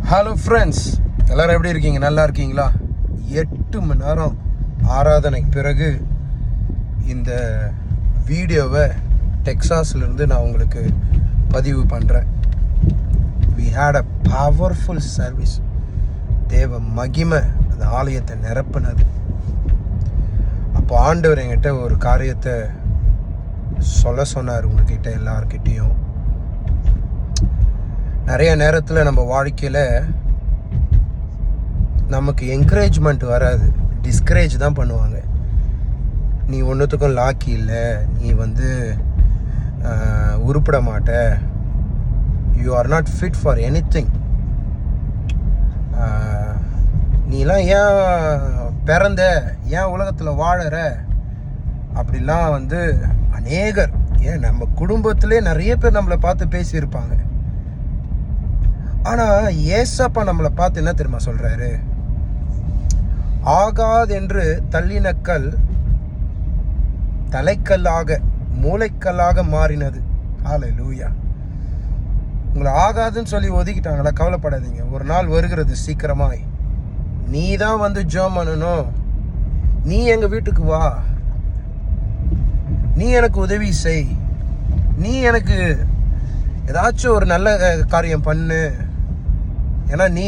Hello friends, எல்லோரும் எப்படி இருக்கீங்க? நல்லா இருக்கீங்களா? 8 மணி நேரம் ஆராதனை பிறகு இந்த வீடியோவை டெக்சாஸ்லேருந்து நான் உங்களுக்கு பதிவு பண்ணுறேன். We had a powerful service. தேவ மகிமை அந்த ஆலயத்தை நிரப்புனது. அப்போ ஆண்டவர் என்கிட்ட ஒரு காரியத்தை சொல்ல சொன்னார். உங்ககிட்ட எல்லார்கிட்டேயும் நிறைய நேரத்தில் நம்ம வாழ்க்கையில் நமக்கு என்கரேஜ்மெண்ட் வராது, டிஸ்கரேஜ் தான் பண்ணுவாங்க. நீ ஒன்றுத்துக்கும் லாக்கி இல்லை, நீ உருப்பட மாட்ட, you are not fit for anything, நீலாம் ஏன் பிறந்த, ஏன் உலகத்தில் வாழற அப்படிலாம் அநேகர், ஏன் நம்ம குடும்பத்திலே நிறைய பேர் நம்மளை பார்த்து பேசியிருப்பாங்க. ஆனால் ஏசப்பா நம்மளை பார்த்து என்ன தெரியுமா சொல்கிறாரு? ஆகாது என்று தள்ளினக்கல் தலைக்கல்லாக மூளைக்கல்லாக மாறினது. ஹல்லேலூயா. உங்களை ஆகாதுன்னு சொல்லி ஒதுக்கிட்டாங்களா? கவலைப்படாதீங்க, ஒரு நாள் வருகிறது சீக்கிரமாய். நீ தான் ஜெபம் பண்ணணும். நீ எங்கள் வீட்டுக்கு வா, நீ எனக்கு உதவி செய், நீ எனக்கு ஏதாச்சும் ஒரு நல்ல காரியம் பண்ணு, ஏன்னா நீ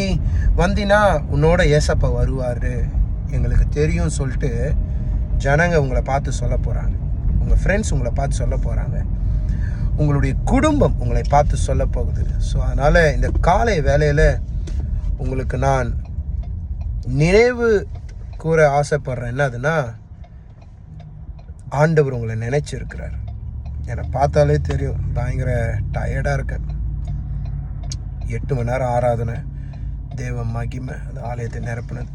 வந்தினா உன்னோட ஏசப்பா வருவார், எங்களுக்கு தெரியும் சொல்லிட்டு ஜனங்க உங்களை பார்த்து சொல்ல போகிறாங்க. உங்கள் ஃப்ரெண்ட்ஸ் உங்களை பார்த்து சொல்ல போகிறாங்க. உங்களுடைய குடும்பம் உங்களை பார்த்து சொல்ல போகுது. ஸோ அதனால் இந்த காலை வேளையில் உங்களுக்கு நான் நினைவு கூற ஆசைப்படுறேன். என்னதுன்னா, ஆண்டவர் உங்களை நினைச்சிருக்கிறார். என்னை பார்த்தாலே தெரியும், பயங்கர டயர்டாக இருக்கேன். 8 மணி நேரம் ஆராதனை, தேவ மகிமை அந்த ஆலயத்தை நிரப்பினது.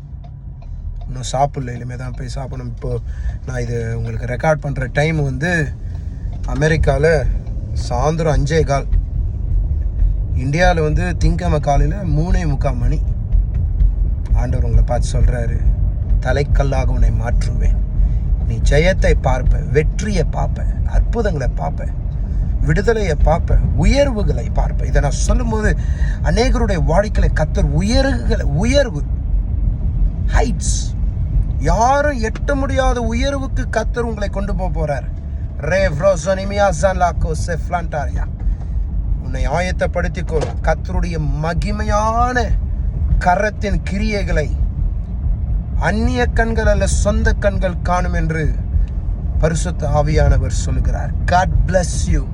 இன்னும் சாப்பிடல, இனிமே தான் போய் சாப்பிடணும். இப்போது நான் இது உங்களுக்கு ரெக்கார்ட் பண்ணுற டைம் அமெரிக்காவில் சாயந்தரம் 5:15, இந்தியாவில் திங்கக்கிழமை காலையில் 3:45 மணி. ஆண்டவர் உங்களை பார்த்து சொல்கிறாரு, தலைக்கல்லாக உன்னை மாற்றுவேன், நீ ஜெயத்தை பார்ப்ப, வெற்றியை பார்ப்ப, அற்புதங்களை பார்ப்ப, விடுதலையை பார்ப்ப, உயர்வுகளை பார்ப்ப. இதை நான் சொல்லும்போது அநேகருடைய வாழ்க்கையில கர்த்தர் உயர்வு ஹைட்ஸ், யாரும் எட்ட முடியாத உயர்வுக்கு கர்த்தர் உங்களை கொண்டு போறார். உன்னை ஆயத்தப்படுத்திக்கொள். கர்த்தருடைய மகிமையான கரத்தின் கிரியைகளை அந்நிய கண்கள் அல்ல, சொந்த கண்கள் காணும் என்று பரிசுத்த ஆவியானவர் சொல்லுகிறார். God bless you.